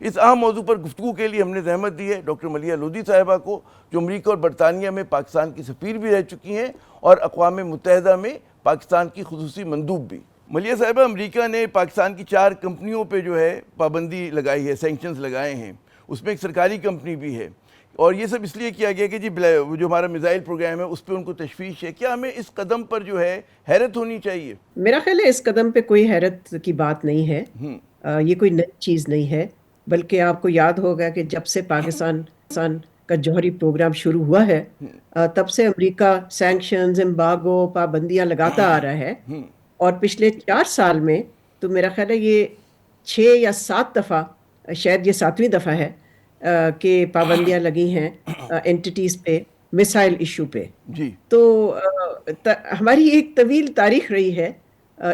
اس اہم موضوع پر گفتگو کے لیے ہم نے زحمت دی ہے ڈاکٹر ملیحہ لودھی صاحبہ کو، جو امریکہ اور برطانیہ میں پاکستان کی سفیر بھی رہ چکی ہیں اور اقوام متحدہ میں پاکستان کی خصوصی مندوب بھی۔ ملیحہ صاحبہ، امریکہ نے پاکستان کی 4 کمپنیوں پہ جو ہے پابندی لگائی ہے، سینکشنز لگائے ہیں، اس میں ایک سرکاری کمپنی بھی ہے، اور یہ سب اس لیے کیا گیا کہ جی جو ہمارا میزائل پروگرام ہے اس پہ ان کو تشویش ہے۔ کیا ہمیں اس قدم پر جو ہے حیرت ہونی چاہیے؟ میرا خیال ہے اس قدم پہ کوئی حیرت کی بات نہیں ہے۔ یہ کوئی نئی چیز نہیں ہے، بلکہ آپ کو یاد ہوگا کہ جب سے پاکستان کا جوہری پروگرام شروع ہوا ہے تب سے امریکہ سینکشنز، امبارگو، پابندیاں لگاتا آ رہا ہے، اور پچھلے 4 سال میں تو میرا خیال ہے یہ 6 یا 7 دفعہ، شاید یہ 7ویں دفعہ ہے کہ پابندیاں لگی ہیں اینٹیٹیز پہ، میسائل ایشو پہ۔ جی تو ہماری ایک طویل تاریخ رہی ہے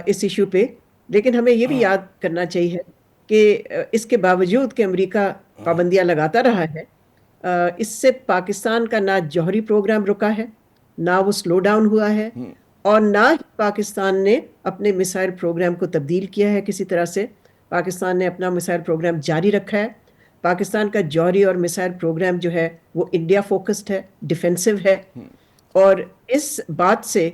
اس ایشو پہ، لیکن ہمیں یہ بھی یاد کرنا چاہیے کہ اس کے باوجود کہ امریکہ پابندیاں لگاتا رہا ہے، اس سے پاکستان کا نہ جوہری پروگرام رکا ہے، نہ وہ سلو ڈاؤن ہوا ہے، اور نہ ہی پاکستان نے اپنے میسائل پروگرام کو تبدیل کیا ہے کسی طرح سے۔ پاکستان نے اپنا میسائل پروگرام جاری رکھا ہے۔ پاکستان کا جوہری اور میسائل پروگرام جو ہے وہ انڈیا فوکسڈ ہے، ڈیفینسو ہے، اور اس بات سے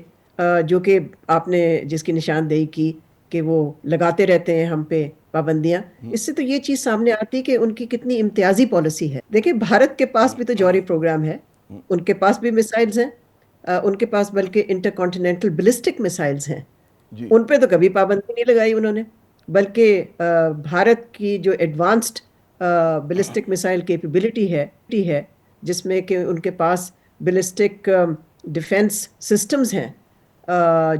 جو کہ آپ نے جس کی نشاندہی کی کہ وہ لگاتے رہتے ہیں ہم پہ پابندیاں، اس سے تو یہ چیز سامنے آتی کہ ان کی کتنی امتیازی پالیسی ہے۔ دیکھیں، بھارت کے پاس بھی تو جوہری پروگرام ہے، ان کے پاس بھی میسائلز ہیں، ان کے پاس بلکہ انٹر کانٹیننٹل بلسٹک میسائلز ہیں، جی ان پہ تو کبھی پابندی نہیں لگائی انہوں نے، بلکہ بھارت کی جو ایڈوانسڈ بلسٹک میسائل کیپیبلٹی ہے جس میں کہ ان کے پاس بلسٹک ڈیفنس سسٹمز ہیں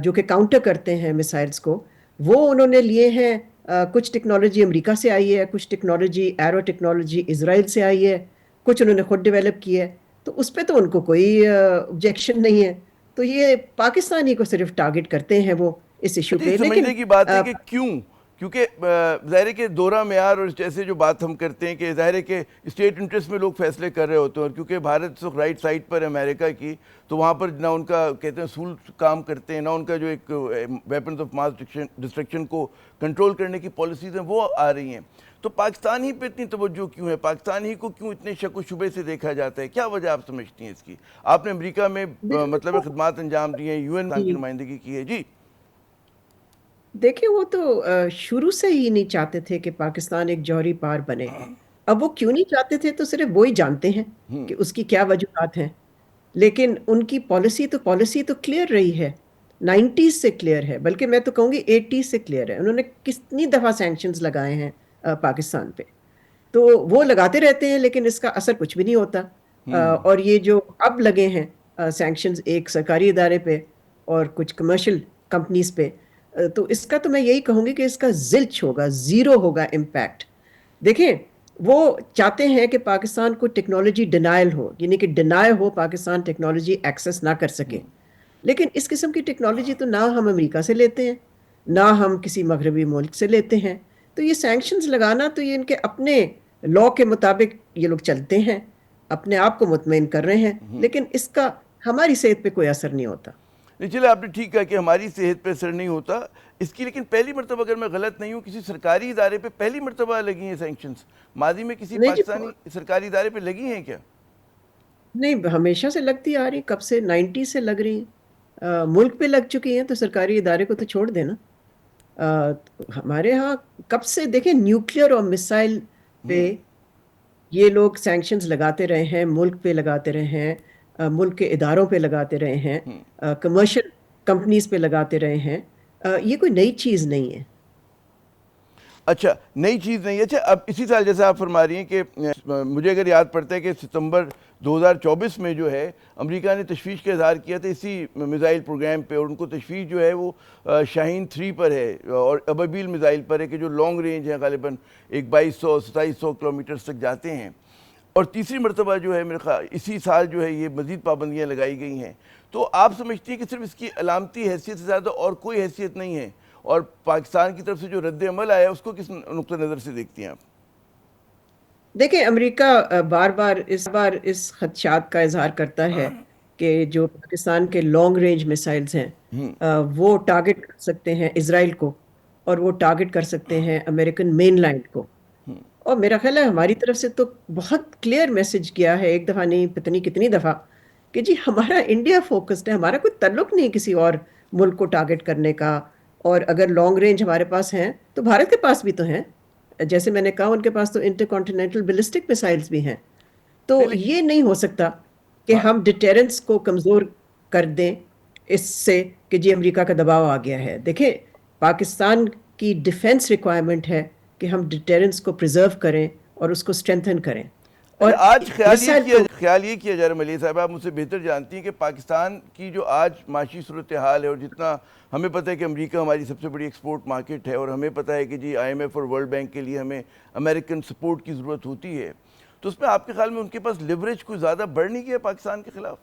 جو کہ کاؤنٹر کرتے ہیں میسائلز کو، وہ انہوں نے لیے ہیں۔ کچھ ٹیکنالوجی امریکہ سے آئی ہے، کچھ ٹیکنالوجی ایرو ٹیکنالوجی اسرائیل سے آئی ہے، کچھ انہوں نے خود ڈیولپ کی ہے، تو اس پہ تو ان کو کوئی آبجیکشن نہیں ہے۔ تو یہ پاکستان ہی کو صرف ٹارگٹ کرتے ہیں وہ اس ایشو اچھا، یہ پہ، لیکن سمجھنے کی بات ہے کہ کیوں؟ کیونکہ ظاہر ہے کہ دورہ معیار اور جیسے جو بات ہم کرتے ہیں کہ ظاہر ہے کہ اسٹیٹ انٹرسٹ میں لوگ فیصلے کر رہے ہوتے ہیں، اور کیونکہ بھارت اس وقت رائٹ سائڈ پر ہے امریکہ کی، تو وہاں پر نہ ان کا کہتے ہیں اصول کام کرتے ہیں، نہ ان کا جو ایک ویپنز آف ماس ڈسٹرکشن کو کنٹرول کرنے کی پالیسیز ہیں وہ آ رہی ہیں۔ تو پاکستان ہی پہ اتنی توجہ کیوں ہے؟ پاکستان ہی کو کیوں اتنے شک و شبے سے دیکھا جاتا ہے؟ کیا وجہ آپ سمجھتی ہیں اس کی؟ آپ نے امریکہ میں مطلب خدمات انجام دی ہیں، یو این کی نمائندگی کی ہے۔ جی دیکھیں، وہ تو شروع سے ہی نہیں چاہتے تھے کہ پاکستان ایک جوہری پار بنے۔ اب وہ کیوں نہیں چاہتے تھے تو صرف وہی جانتے ہیں کہ اس کی کیا وجوہات ہیں، لیکن ان کی پالیسی تو کلیئر رہی ہے، 90s سے کلیئر ہے، بلکہ میں تو کہوں گی 80s سے کلیئر ہے۔ انہوں نے کتنی دفعہ سینکشنز لگائے ہیں پاکستان پہ، تو وہ لگاتے رہتے ہیں لیکن اس کا اثر کچھ بھی نہیں ہوتا۔ اور یہ جو اب لگے ہیں سینکشنز ایک سرکاری ادارے پہ اور کچھ کمرشل کمپنیز پہ، تو اس کا تو میں یہی کہوں گی کہ اس کا زلچ ہوگا، زیرو ہوگا امپیکٹ۔ دیکھیں، وہ چاہتے ہیں کہ پاکستان کو ٹیکنالوجی ڈینائل ہو، یعنی کہ ڈینائی ہو، پاکستان ٹیکنالوجی ایکسس نہ کر سکے، لیکن اس قسم کی ٹیکنالوجی تو نہ ہم امریکہ سے لیتے ہیں، نہ ہم کسی مغربی ملک سے لیتے ہیں۔ تو یہ سینکشنز لگانا تو یہ ان کے اپنے لاء کے مطابق یہ لوگ چلتے ہیں، اپنے آپ کو مطمئن کر رہے ہیں، لیکن اس کا ہماری صحت پہ کوئی اثر نہیں ہوتا۔ نہیں، چلے آپ نے ٹھیک کہا کہ ہماری صحت پہ اثر نہیں ہوتا اس کی، لیکن پہلی مرتبہ اگر میں غلط نہیں ہوں کسی سرکاری ادارے پہ پہلی مرتبہ لگی ہیں سینکشنز؟ ماضی میں کسی نہیں جی، پاکستانی سرکاری ادارے پہ لگی ہیں کیا؟ نہیں، ہمیشہ سے لگتی آ رہی، کب سے 90 سے لگ رہی ہیں، ملک پہ لگ چکی ہیں تو سرکاری ادارے کو تو چھوڑ دینا۔ ہمارے ہاں کب سے دیکھیں نیوکلیئر اور میسائل پہ یہ لوگ سینکشنز لگاتے رہے ہیں، ملک پہ لگاتے رہے ہیں، ملک کے اداروں پہ لگاتے رہے ہیں، کمرشل کمپنیز پہ لگاتے رہے ہیں۔ یہ کوئی نئی چیز نہیں ہے۔ اچھا، نئی چیز نہیں ہے۔ اچھا، اب اسی سال جیسے آپ فرما رہی ہیں کہ مجھے اگر یاد پڑتا ہے کہ ستمبر 2024 میں جو ہے امریکہ نے تشویش کا اظہار کیا تھا اسی میزائل پروگرام پہ، اور ان کو تشویش جو ہے وہ شاہین 3 پر ہے اور ابابیل میزائل پر ہے کہ جو لانگ رینج ہے، غالباً 2200-2700 کلومیٹرز تک جاتے ہیں۔ اور تیسری مرتبہ جو ہے میرے خیال اسی سال جو ہے یہ مزید پابندیاں لگائی گئی ہیں۔ تو آپ سمجھتی ہیں کہ صرف اس کی علامتی حیثیت سے زیادہ اور کوئی حیثیت نہیں ہے؟ اور پاکستان کی طرف سے جو رد عمل آیا اس کو کس نقطہ نظر سے دیکھتی ہیں آپ؟ دیکھیں، امریکہ بار بار اس خدشات کا اظہار کرتا ہے کہ جو پاکستان کے لانگ رینج میسائلز ہیں وہ ٹارگٹ کر سکتے ہیں اسرائیل کو، اور وہ ٹارگٹ کر سکتے ہیں امریکن مین لینڈ کو، اور میرا خیال ہے ہماری طرف سے تو بہت کلیئر میسج گیا ہے، ایک دفعہ نہیں پتہ نہیں کتنی دفعہ، کہ جی ہمارا انڈیا فوکسڈ ہے، ہمارا کوئی تعلق نہیں کسی اور ملک کو ٹارگٹ کرنے کا۔ اور اگر لانگ رینج ہمارے پاس ہیں تو بھارت کے پاس بھی تو ہیں، جیسے میں نے کہا ان کے پاس تو انٹر کانٹیننٹل بیلسٹک میسائلز بھی ہیں۔ تو نہیں لیکن یہ نہیں ہو سکتا کہ ہاں ہم ڈیٹیرنس کو کمزور کر دیں اس سے کہ جی امریکہ کا دباؤ آ گیا ہے۔ دیکھیں پاکستان کی ڈیفنس ریکوائرمنٹ ہے کہ ہم ڈیٹیرنس کو پریزرو کریں اور اس کو اسٹرینتھن کریں۔ اور اچھا آج مسائل تو خیال یہ کیا جا رہا ہے ملیح صاحب، آپ مجھ سے بہتر جانتی ہیں کہ پاکستان کی جو آج معاشی صورتحال ہے، اور جتنا ہمیں پتہ ہے کہ امریکہ ہماری سب سے بڑی ایکسپورٹ مارکیٹ ہے، اور ہمیں پتہ ہے کہ جی آئی ایم ایف اور ورلڈ بینک کے لیے ہمیں امریکن سپورٹ کی ضرورت ہوتی ہے، تو اس میں آپ کے خیال میں ان کے پاس لیوریج کوئی زیادہ بڑھ نہیں گیا پاکستان کے خلاف؟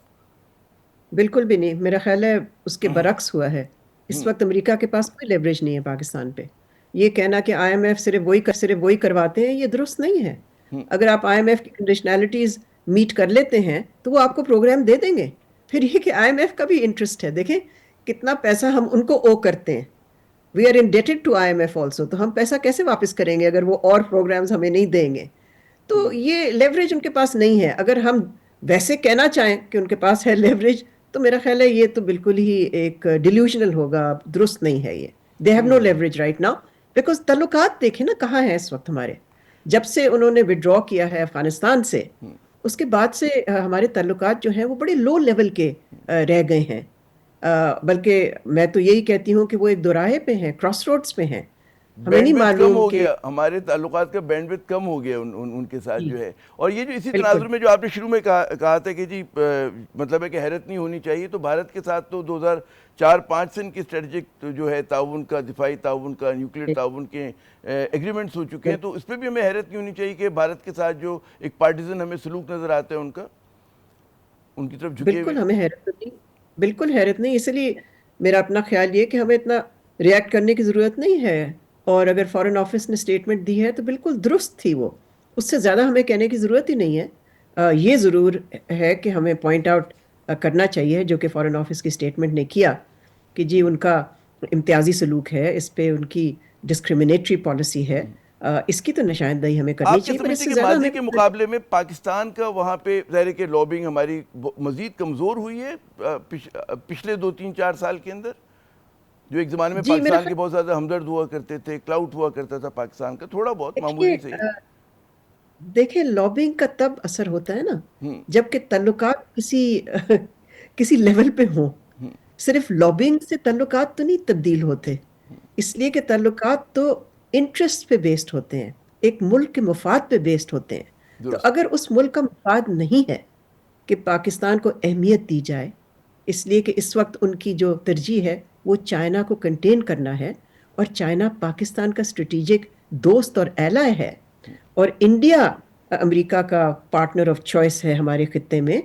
بالکل بھی نہیں، میرا خیال ہے اس کے برعکس ہوا ہے۔ اس وقت امریکہ کے پاس کوئی لیوریج نہیں ہے پاکستان پہ۔ یہ کہنا کہ آئی ایم ایف صرف وہی کرواتے ہیں، یہ درست نہیں ہے۔ اگر آپ آئی ایم ایف کی کنڈیشنالٹیز میٹ کر لیتے ہیں تو وہ آپ کو پروگرام دے دیں گے۔ پھر یہ کہ آئی ایم ایف کا بھی انٹرسٹ ہے، دیکھیں کتنا پیسہ ہم ان کو او کرتے ہیں۔ We are indebted to I M F also, تو ہم پیسہ کیسے واپس کریں گے اگر وہ اور پروگرامز ہمیں نہیں دیں گے؟ تو یہ لیوریج ان کے پاس نہیں ہے۔ اگر ہم ویسے کہنا چاہیں کہ ان کے پاس ہے لیوریج، تو میرا خیال ہے یہ تو بالکل ہی ایک ڈیلیوژنل ہوگا، درست نہیں ہے یہ۔ They have no leverage right now, because تعلقات دیکھیں نا کہاں ہیں اس وقت ہمارے۔ جب سے انہوں نے ودرا کیا ہے افغانستان سے، اس کے بعد سے ہمارے تعلقات جو ہیں وہ بڑے لو لیول کے رہ گئے ہیں۔ بلکہ میں تو یہی کہتی ہوں کہ وہ ایک دوراہے پہ ہیں، کراس روڈز پہ ہیں۔ ہمیں بینڈ نہیں وتھ کم معلوم ہو کہ گیا، ہمارے تعلقات کا بینڈ وتھ کم ہو گیا ان کے ساتھ جی جو ہے۔ اور یہ جو اسی بالکل تناظر میں جو آپ نے شروع میں کہا تھا کہ جی مطلب ہے کہ حیرت نہیں ہونی چاہیے، تو بھارت کے ساتھ تو 2004-05 سے ان کی اسٹریٹجک جو ہے تعاون کا، دفاعی تعاون کا، نیوکلیر تعاون کے ایگریمنٹس ہو چکے ہیں، تو اس پہ بھی ہمیں حیرت نہیں ہونی چاہیے کہ بھارت کے ساتھ جو ایک پارٹیزن ہمیں سلوک نظر آتا ہے ان کا، ان کی طرف جھکے ہوئے۔ بالکل ہمیں حیرت نہیں، بالکل حیرت نہیں۔ اس لیے میرا اپنا خیال یہ کہ ہمیں اتنا ریئیکٹ کرنے کی ضرورت نہیں ہے۔ اور اگر فارن آفس نے اسٹیٹمنٹ دی ہے تو بالکل درست تھی وہ، اس سے زیادہ ہمیں کہنے کی ضرورت ہی نہیں ہے۔ یہ ضرور ہے کہ ہمیں پوائنٹ آؤٹ کرنا چاہیے جو کہ فارن آفس کی اسٹیٹمنٹ نے کیا، کہ جی ان کا امتیازی سلوک ہے، اس پہ ان کی ڈسکریمنیٹری پالیسی ہے۔ اس کی تو نشاندہی ہمیں کرنی آپ کیا چاہیے، پر اس سمجھتے سے ہیں کہ زیادہ ماضی ہمیں کے مقابلے میں پاکستان کا وہاں پہ ظاہر ہے کہ لابنگ ہماری مزید کمزور ہوئی ہے پچھلے 2-3-4 سال کے اندر؟ جو ایک زمانے میں جی میرا پاکستان کے خیال بہت زیادہ ہمدرد ہوا کرتے تھے، کلاؤٹ ہوا کرتا تھا پاکستان کا، تھوڑا بہت دیکھیے معمولی صحیح۔ دیکھیں لابنگ کا تب اثر ہوتا ہے نا جب کہ تعلقات کسی لیول پہ ہوں۔ صرف لابنگ سے تعلقات تو نہیں تبدیل ہوتے، اس لیے کہ تعلقات تو انٹرسٹ پہ بیسڈ ہوتے ہیں، ایک ملک کے مفاد پہ بیسڈ ہوتے ہیں۔ تو درست۔ اگر اس ملک کا مفاد نہیں ہے کہ پاکستان کو اہمیت دی جائے، اس لیے کہ اس وقت ان کی جو ترجیح ہے وہ چائنا کو کنٹین کرنا ہے، اور چائنا پاکستان کا اسٹریٹجک دوست اور ایلائے ہے، اور انڈیا امریکہ کا پارٹنر آف چوائس ہے ہمارے خطے میں،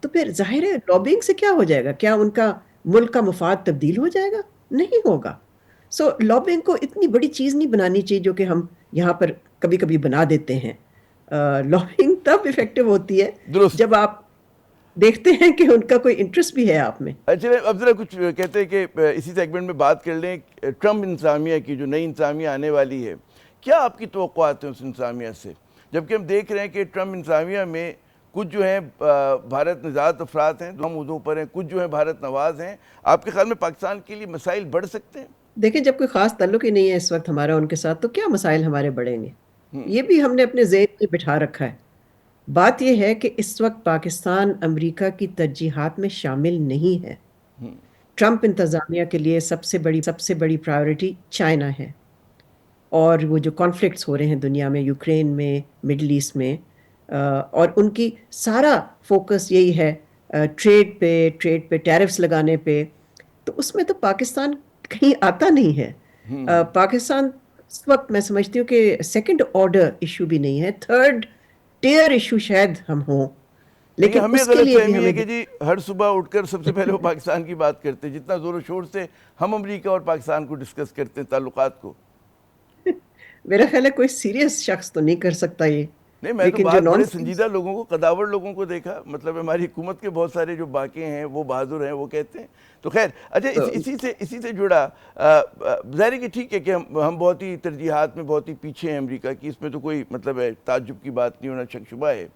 تو پھر ظاہر ہے لابنگ سے کیا ہو جائے گا؟ کیا ان کا ملک کا مفاد تبدیل ہو جائے گا؟ نہیں ہوگا۔ سو لابنگ کو اتنی بڑی چیز نہیں بنانی چاہیے جو کہ ہم یہاں پر کبھی کبھی بنا دیتے ہیں۔ لابنگ تب افیکٹو ہوتی ہے درست۔ جب آپ دیکھتے ہیں کہ ان کا کوئی انٹرسٹ بھی ہے آپ میں۔ اچھا اب ذرا کچھ کہتے ہیں کہ اسی سیگمنٹ میں بات کر لیں ٹرمپ انتظامیہ کی، جو نئی انتظامیہ آنے والی ہے، کیا آپ کی توقعات ہیں اس انتظامیہ سے؟ جبکہ ہم دیکھ رہے ہیں کہ ٹرمپ انتظامیہ میں کچھ جو ہیں بھارت نژاد افراد ہیں، دو موضوع پر ہیں، کچھ جو ہیں بھارت نواز ہیں۔ آپ کے خیال میں پاکستان کے لیے مسائل بڑھ سکتے ہیں؟ دیکھیں جب کوئی خاص تعلق ہی نہیں ہے اس وقت ہمارا ان کے ساتھ، تو کیا مسائل ہمارے بڑھیں گے؟ یہ بھی ہم نے اپنے ذہن میں بٹھا رکھا ہے۔ بات یہ ہے کہ اس وقت پاکستان امریکہ کی ترجیحات میں شامل نہیں ہے۔ ٹرمپ انتظامیہ کے لیے سب سے بڑی پرائیورٹی چائنا ہے، اور وہ جو کانفلکٹس ہو رہے ہیں دنیا میں، یوکرین میں، مڈل ایسٹ میں، اور ان کی سارا فوکس یہی ہے ٹریڈ پہ ٹیرفس لگانے پہ، تو اس میں تو پاکستان کہیں آتا نہیں ہے۔ پاکستان اس وقت میں سمجھتی ہوں کہ سیکنڈ آرڈر ایشو بھی نہیں ہے، تھرڈ ٹیئر ایشو شاید ہم ہوں، لیکن لیکن ہمیں اس کے غلط لیے بھی فہمی ہے ہمیں کہ جی ہر صبح اٹھ کر سب سے پہلے وہ پاکستان کی بات کرتے ہیں، جتنا زور و شور سے ہم امریکہ اور پاکستان کو ڈسکس کرتے ہیں تعلقات کو۔ میرا خیال ہے کوئی سیریس شخص تو نہیں کر سکتا یہ۔ نہیں، میں تو لیکن جو بات نان بڑے سنجیدہ لوگوں کو، قداور لوگوں کو دیکھا، مطلب ہماری حکومت کے بہت سارے جو باقی ہیں وہ بہادر ہیں، وہ کہتے ہیں. تو خیر، اچھا اسی سے جڑا ظاہر ہے کہ ٹھیک ہے کہ ہم بہت ہی ترجیحات میں بہت ہی پیچھے ہیں امریکہ کی، اس میں تو کوئی مطلب ہے تعجب کی بات نہیں ہونا، شک شبہ ہے.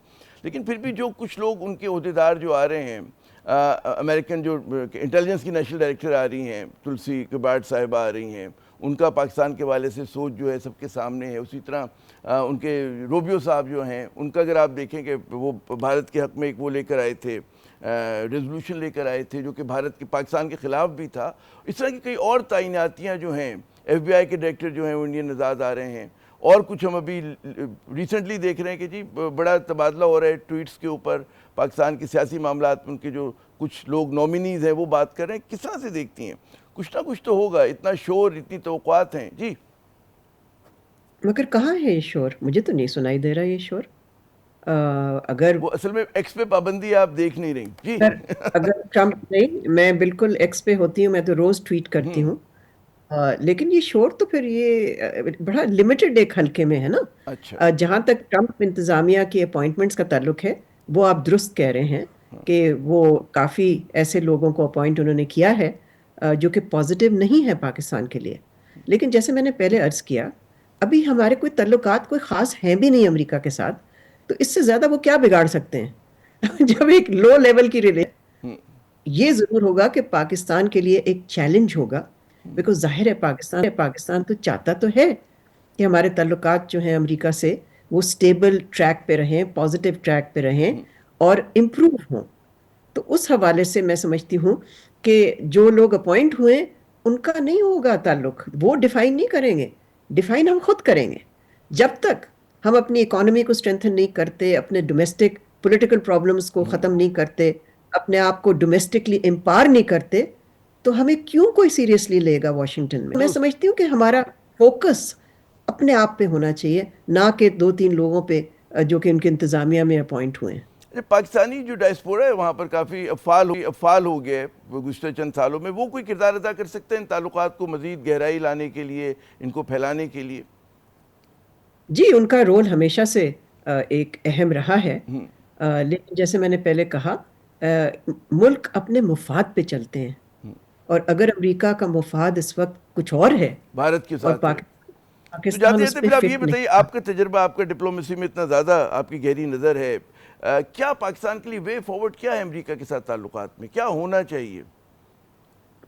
لیکن پھر بھی جو کچھ لوگ ان کے عہدیدار جو آ رہے ہیں، امریکن جو انٹیلیجنس کی نیشنل ڈائریکٹر آ رہی ہیں، تلسی گبارڈ صاحبہ آ رہی ہیں، ان کا پاکستان کے حوالے سے سوچ جو ہے سب کے سامنے ہے. اسی طرح ان کے روبیو صاحب جو ہیں، ان کا اگر آپ دیکھیں کہ وہ بھارت کے حق میں ایک وہ لے کر آئے تھے، ریزولوشن لے کر آئے تھے جو کہ بھارت کے پاکستان کے خلاف بھی تھا. اس طرح کی کئی اور تعیناتیاں جو ہیں، ایف بی آئی کے ڈائریکٹر جو ہیں وہ انڈین نژاد آ رہے ہیں. اور کچھ ہم ابھی ریسنٹلی دیکھ رہے ہیں کہ جی بڑا تبادلہ ہو رہا ہے ٹویٹس کے اوپر، پاکستان کے سیاسی معاملات میں ان کے جو کچھ لوگ نومینیز ہیں وہ بات کر رہے ہیں. کس طرح سے دیکھتی ہیں؟ کچھ نہ کچھ تو ہوگا، اتنا شور، اتنی توقعات ہیں. جی مگر کہاں ہے یہ شور؟ مجھے تو نہیں سنائی دے رہا یہ شور. اگر وہ اصل میں ایکس پہ پابندی آپ دیکھ نہیں رہی. جی اگر اگر ٹرمپ نہیں، میں بالکل ایکس پہ ہوتی ہوں، میں تو روز ٹویٹ کرتی ہوں. لیکن یہ شور تو پھر یہ بڑا لمیٹڈ ایک حلقے میں ہے نا. اچھا. جہاں تک ٹرمپ انتظامیہ کی اپوائنٹمنٹس کا تعلق ہے، وہ آپ درست کہہ رہے ہیں کہ وہ کافی ایسے لوگوں کو اپوائنٹ انہوں نے کیا ہے جو کہ پازیٹیو نہیں ہے پاکستان کے لیے. لیکن جیسے میں نے پہلے عرض کیا، ابھی ہمارے کوئی تعلقات کوئی خاص ہیں بھی نہیں امریکہ کے ساتھ، تو اس سے زیادہ وہ کیا بگاڑ سکتے ہیں؟ جب ایک لو لیول کی یہ ضرور ہوگا کہ پاکستان کے لیے ایک چیلنج ہوگا، بیکاز ظاہر ہے پاکستان تو چاہتا تو ہے کہ ہمارے تعلقات جو ہیں امریکہ سے وہ سٹیبل ٹریک پہ رہیں، پازیٹیو ٹریک پہ رہیں اور امپروو ہوں. تو اس حوالے سے میں سمجھتی ہوں کہ جو لوگ اپوائنٹ ہوئے ان کا نہیں ہوگا تعلق، وہ ڈیفائن نہیں کریں گے، ڈیفائن ہم خود کریں گے. جب تک ہم اپنی اکانومی کو اسٹرینتھن نہیں کرتے، اپنے ڈومیسٹک پولیٹیکل پرابلمز کو ختم نہیں کرتے، اپنے آپ کو ڈومیسٹکلی امپاور نہیں کرتے، تو ہمیں کیوں کوئی سیریسلی لے گا واشنگٹن میں؟ میں سمجھتی ہوں کہ ہمارا فوکس اپنے آپ پہ ہونا چاہیے، نہ کہ دو تین لوگوں پہ جو کہ ان کے انتظامیہ میں اپوائنٹ ہوئے ہیں. پاکستانی جو ڈائسپورا ہے وہاں پر کافی افعال ہو گیا ہے گزشتہ چند سالوں میں، وہ کوئی کردار ادا کر سکتے ہیں ان تعلقات کو مزید گہرائی لانے کے لیے، ان کو پھیلانے کے لیے؟ جی، ان کا رول ہمیشہ سے ایک اہم رہا ہے. لیکن جیسے میں نے پہلے کہا، ملک اپنے مفاد پہ چلتے ہیں، اور اگر امریکہ کا مفاد اس وقت کچھ اور ہے بھارت کے اور ساتھ ہے تو پاکستان جاتے اس جاتے پہ پھر آپ یہ فٹ بتائیے، نہیں. آپ کا تجربہ، آپ کا ڈپلومیسی میں اتنا زیادہ آپ کی گہری نظر ہے، کیا پاکستان کے لیے وے فارورڈ کیا ہے امریکہ کے ساتھ تعلقات میں؟ کیا ہونا چاہیے؟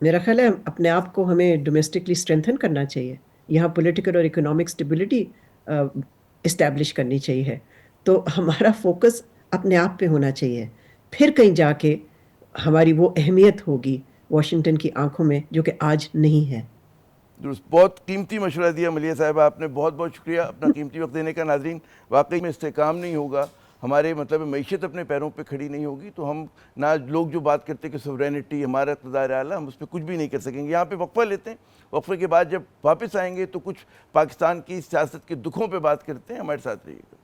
میرا خیال ہے اپنے آپ کو ہمیں ڈومیسٹکلی اسٹرینتھن کرنا چاہیے، یہاں پولیٹیکل اور اکنامک اسٹیبلٹی اسٹیبلش کرنی چاہیے. تو ہمارا فوکس اپنے آپ پہ ہونا چاہیے، پھر کہیں جا کے ہماری وہ اہمیت ہوگی واشنگٹن کی آنکھوں میں جو کہ آج نہیں ہے. درست، بہت قیمتی مشورہ دیا ملیحہ صاحبہ آپ نے، بہت بہت شکریہ اپنا قیمتی وقت دینے کا. ناظرین، واقعی میں استحکام نہیں ہوگا، ہمارے مطلب معیشت اپنے پیروں پہ کھڑی نہیں ہوگی تو ہم نہ لوگ جو بات کرتے کہ سورینٹی ہمارا اقتدار اعلیٰ، ہم اس پہ کچھ بھی نہیں کر سکیں گے. یہاں پہ وقفہ لیتے ہیں، وقفے کے بعد جب واپس آئیں گے تو کچھ پاکستان کی سیاست کے دکھوں پہ بات کرتے ہیں. ہمارے ساتھ رہیے گا.